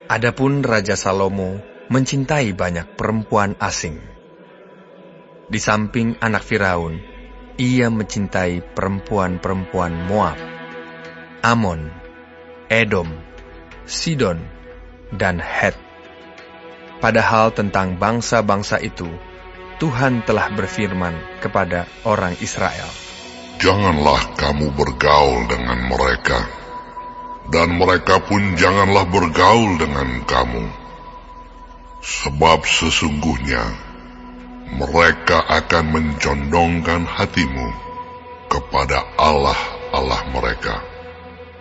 Adapun Raja Salomo mencintai banyak perempuan asing. Di samping anak Firaun, ia mencintai perempuan-perempuan Moab, Amon, Edom, Sidon, dan Het. Padahal tentang bangsa-bangsa itu, Tuhan telah berfirman kepada orang Israel, "Janganlah kamu bergaul dengan mereka, dan mereka pun janganlah bergaul dengan kamu. Sebab sesungguhnya mereka akan mencondongkan hatimu kepada Allah-Allah mereka."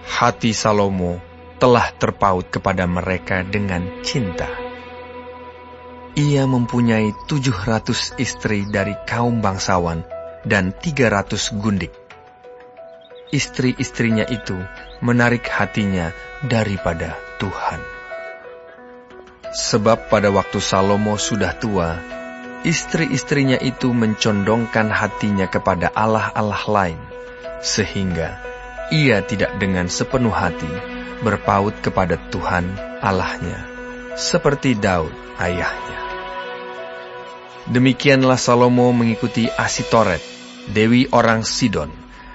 Hati Salomo telah terpaut kepada mereka dengan cinta. Ia mempunyai 700 istri dari kaum bangsawan dan 300 gundik. Istri-istrinya itu menarik hatinya daripada Tuhan. Sebab pada waktu Salomo sudah tua, istri-istrinya itu mencondongkan hatinya kepada allah-allah lain, sehingga ia tidak dengan sepenuh hati berpaut kepada Tuhan Allahnya, seperti Daud ayahnya. Demikianlah Salomo mengikuti Asitoret, dewi orang Sidon,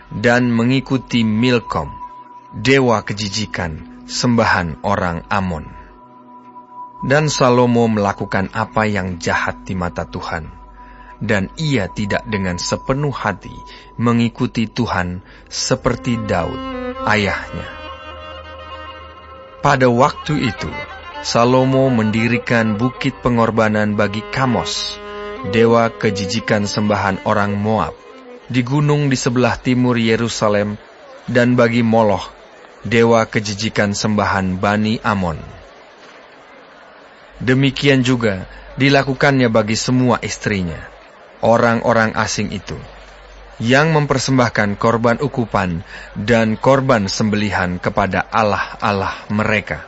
dan mengikuti Milkom, dewa kejijikan, sembahan orang Amon. Dan Salomo melakukan apa yang jahat di mata Tuhan, dan ia tidak dengan sepenuh hati mengikuti Tuhan seperti Daud ayahnya. Pada waktu itu, Salomo mendirikan bukit pengorbanan bagi Kamos, dewa kejijikan sembahan orang Moab, di gunung di sebelah timur Yerusalem, dan bagi Moloch, dewa kejijikan sembahan Bani Amon. Demikian juga dilakukannya bagi semua istrinya, orang-orang asing itu, yang mempersembahkan korban ukupan dan korban sembelihan kepada allah-allah mereka.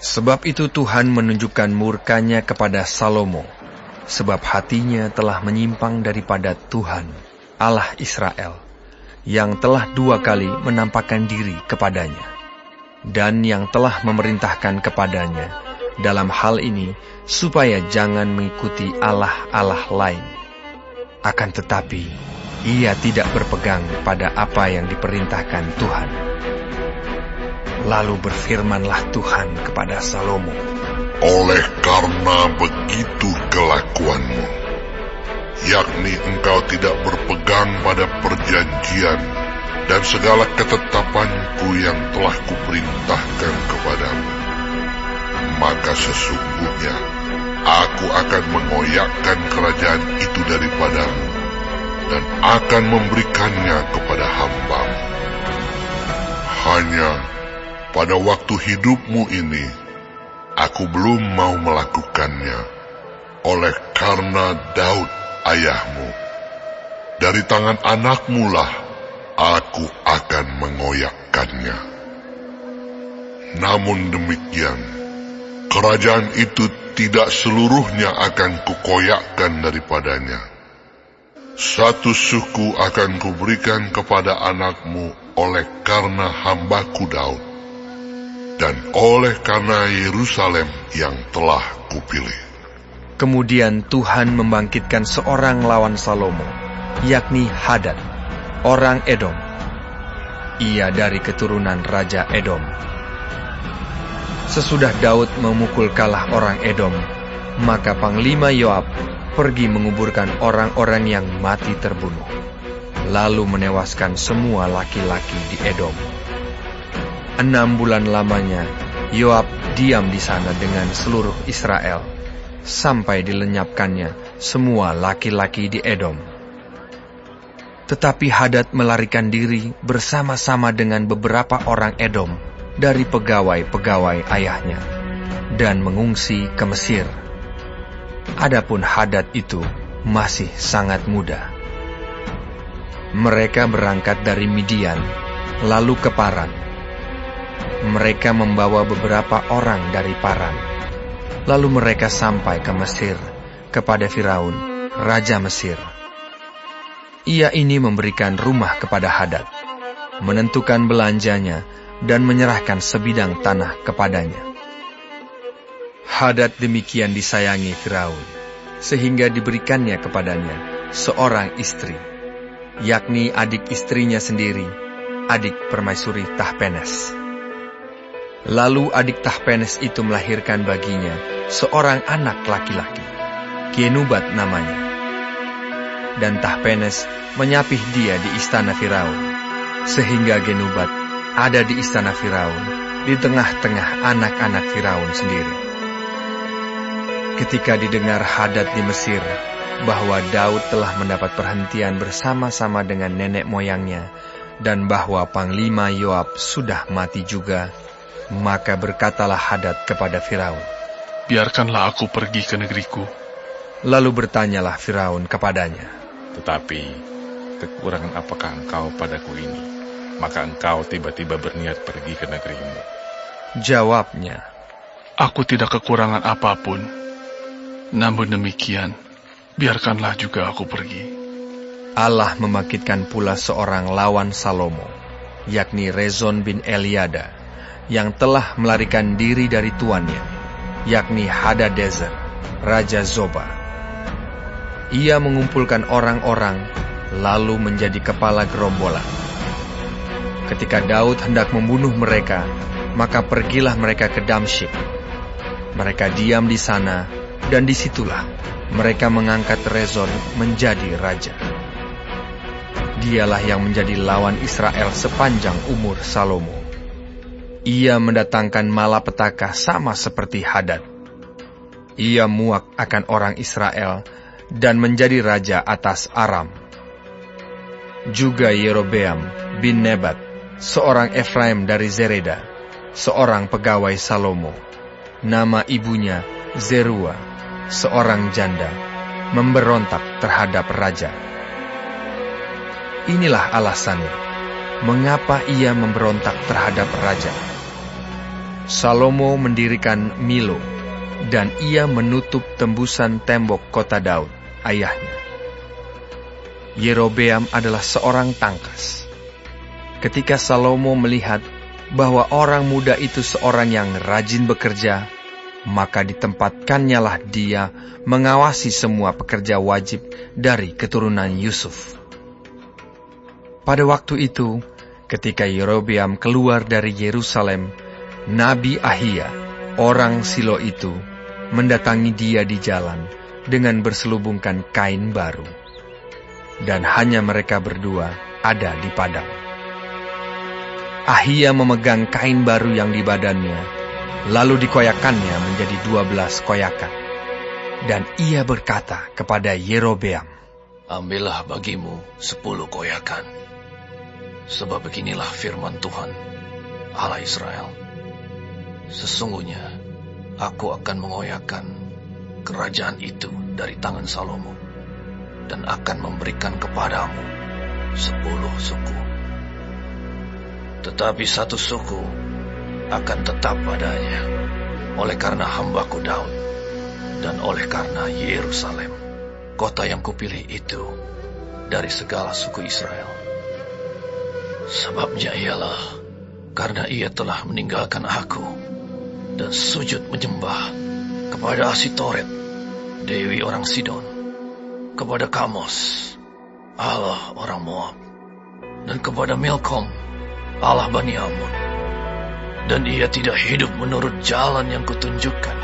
Sebab itu Tuhan menunjukkan murkanya kepada Salomo, sebab hatinya telah menyimpang daripada Tuhan, Allah Israel, yang telah 2 kali menampakkan diri kepadanya, dan yang telah memerintahkan kepadanya dalam hal ini supaya jangan mengikuti allah-allah lain. Akan tetapi, ia tidak berpegang pada apa yang diperintahkan Tuhan. Lalu berfirmanlah Tuhan kepada Salomo, "Oleh karena begitu kelakuanmu, yakni engkau tidak berpegang pada perjanjian dan segala ketetapanku yang telah kuperintahkan kepadamu, maka sesungguhnya aku akan mengoyakkan kerajaan itu daripadamu dan akan memberikannya kepada hambamu. Hanya pada waktu hidupmu ini, aku belum mau melakukannya, oleh karena Daud ayahmu. Dari tangan anakmu lah aku akan mengoyakkannya. Namun demikian, kerajaan itu tidak seluruhnya akan kukoyakkan daripadanya. 1 suku akan kuberikan kepada anakmu oleh karena hambaku Daud, dan oleh karena Yerusalem yang telah kupilih." Kemudian Tuhan membangkitkan seorang lawan Salomo, yakni Hadad, orang Edom. Ia dari keturunan Raja Edom. Sesudah Daud memukul kalah orang Edom, maka Panglima Yoab pergi menguburkan orang-orang yang mati terbunuh, lalu menewaskan semua laki-laki di Edom. 6 bulan lamanya Yoab diam di sana dengan seluruh Israel, sampai dilenyapkannya semua laki-laki di Edom. Tetapi Hadad melarikan diri bersama-sama dengan beberapa orang Edom dari pegawai-pegawai ayahnya, dan mengungsi ke Mesir. Adapun Hadad itu masih sangat muda. Mereka berangkat dari Midian, lalu ke Paran. Mereka membawa beberapa orang dari Paran. Lalu mereka sampai ke Mesir, kepada Firaun, Raja Mesir. Ia ini memberikan rumah kepada Hadad, menentukan belanjanya, dan menyerahkan sebidang tanah kepadanya. Hadad demikian disayangi Firaun, sehingga diberikannya kepadanya seorang istri, yakni adik istrinya sendiri, adik permaisuri Tahpenes. Lalu adik Tahpenes itu melahirkan baginya seorang anak laki-laki, Genubat namanya. Dan Tahpenes menyapih dia di istana Firaun, sehingga Genubat ada di istana Firaun, di tengah-tengah anak-anak Firaun sendiri. Ketika didengar Hadad di Mesir bahwa Daud telah mendapat perhentian bersama-sama dengan nenek moyangnya, dan bahwa Panglima Yoab sudah mati juga, maka berkatalah Hadad kepada Firaun, "Biarkanlah aku pergi ke negeriku." Lalu bertanyalah Firaun kepadanya, "Tetapi kekurangan apakah engkau padaku ini, maka engkau tiba-tiba berniat pergi ke negerimu?" Jawabnya, "Aku tidak kekurangan apapun. Namun demikian, biarkanlah juga aku pergi." Allah membangkitkan pula seorang lawan Salomo, yakni Rezon bin Eliada, yang telah melarikan diri dari tuannya, yakni Hadadezer, Raja Zoba. Ia mengumpulkan orang-orang, lalu menjadi kepala gerombolan. Ketika Daud hendak membunuh mereka, maka pergilah mereka ke Damsyik. Mereka diam di sana, dan disitulah mereka mengangkat Rezon menjadi raja. Dialah yang menjadi lawan Israel sepanjang umur Salomo. Ia mendatangkan malapetaka sama seperti Hadad. Ia muak akan orang Israel dan menjadi raja atas Aram. Juga Yerobeam bin Nebat, seorang Efraim dari Zereda, seorang pegawai Salomo, nama ibunya Zerua, seorang janda, memberontak terhadap raja. Inilah alasannya, mengapa ia memberontak terhadap raja. Salomo mendirikan Milo, dan ia menutup tembusan tembok kota Daud, ayahnya. Yerobeam adalah seorang tangkas. Ketika Salomo melihat bahwa orang muda itu seorang yang rajin bekerja, maka ditempatkannya dia mengawasi semua pekerja wajib dari keturunan Yusuf. Pada waktu itu, ketika Yerobeam keluar dari Yerusalem, Nabi Ahia, orang Silo itu, mendatangi dia di jalan dengan berselubungkan kain baru. Dan hanya mereka berdua ada di padang. Ahia memegang kain baru yang di badannya, lalu dikoyakannya menjadi 12 koyakan. Dan ia berkata kepada Yerobeam, "Ambillah bagimu 10 koyakan. Sebab beginilah firman Tuhan, Allah Israel. Sesungguhnya aku akan mengoyakkan kerajaan itu dari tangan Salomo, dan akan memberikan kepadamu 10 suku. Tetapi 1 suku akan tetap padanya, oleh karena hambaku Daud, dan oleh karena Yerusalem, kota yang kupilih itu dari segala suku Israel. Sebabnya ialah karena ia telah meninggalkan aku dan sujud menyembah kepada Asitoret, dewi orang Sidon, kepada Kamos, Allah orang Moab, dan kepada Milkom, Allah Bani Amun. Dan ia tidak hidup menurut jalan yang kutunjukkan,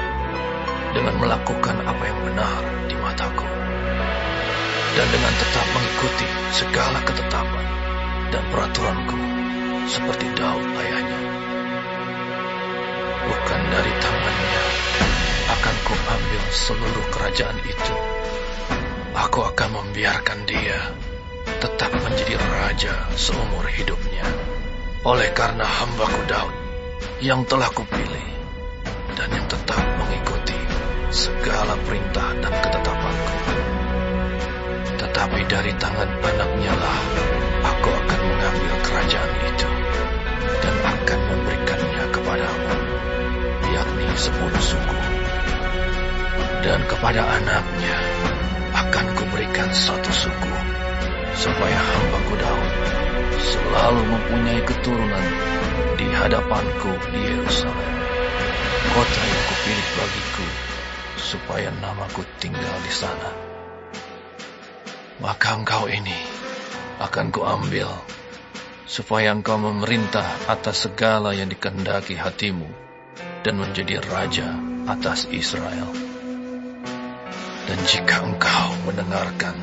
dengan melakukan apa yang benar di mataku, dan dengan tetap mengikuti segala ketetapan dan peraturanku, seperti Daud ayahnya. Bukan dari tangannya akan kuambil seluruh kerajaan itu. Aku akan membiarkan dia tetap menjadi raja seumur hidupnya, oleh karena hambaku Daud yang telah kupilih, dan yang tetap mengikuti segala perintah dan ketetapanku. Tetapi dari tangan anaknya lah aku akan mengambil kerajaan itu, dan akan memberikannya kepadamu, yakni 10 suku. Dan kepada anaknya akan kuberikan 1 suku, supaya hambaku Daud selalu mempunyai keturunan di hadapanku di Yerusalem, kota yang kupilih pilih bagiku, supaya namaku tinggal di sana. Maka engkau ini akan kuambil, supaya engkau memerintah atas segala yang dikehendaki hatimu, dan menjadi raja atas Israel. Dan jika engkau mendengarkan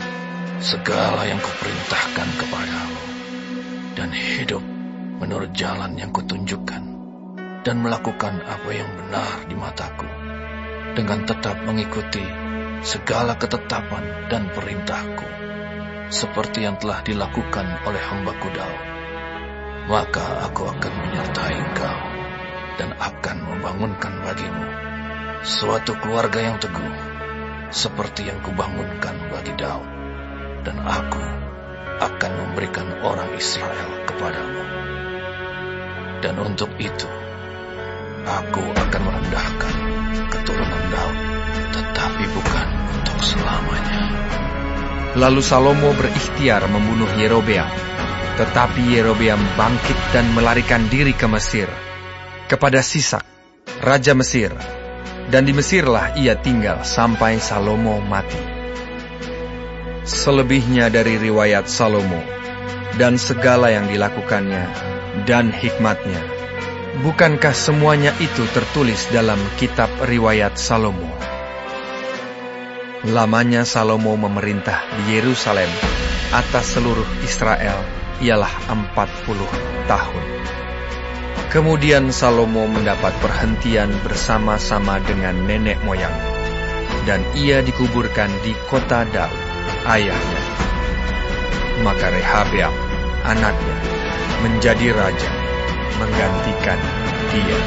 segala yang kuperintahkan kepadamu, dan hidup menurut jalan yang kutunjukkan, dan melakukan apa yang benar di mataku, dengan tetap mengikuti segala ketetapan dan perintahku, seperti yang telah dilakukan oleh hamba-Ku Daud, maka aku akan menyertai engkau, dan akan membangunkan bagimu suatu keluarga yang teguh, seperti yang kubangunkan bagi Daud, dan aku akan memberikan orang Israel kepadamu. Dan untuk itu, aku akan merendahkan keturunan Daud, tetapi bukan untuk selamanya. Lalu Salomo berikhtiar membunuh Yerobeam, tetapi Yerobeam bangkit dan melarikan diri ke Mesir, kepada Sisak, raja Mesir, dan di Mesirlah ia tinggal sampai Salomo mati. Selebihnya dari riwayat Salomo, dan segala yang dilakukannya, dan hikmatnya, bukankah semuanya itu tertulis dalam kitab riwayat Salomo? Lamanya Salomo memerintah di Yerusalem atas seluruh Israel ialah 40 tahun. Kemudian Salomo mendapat perhentian bersama-sama dengan nenek moyang, dan ia dikuburkan di kota Daud, ayahnya. Maka Rehabeam, anaknya, menjadi raja, menggantikan dia.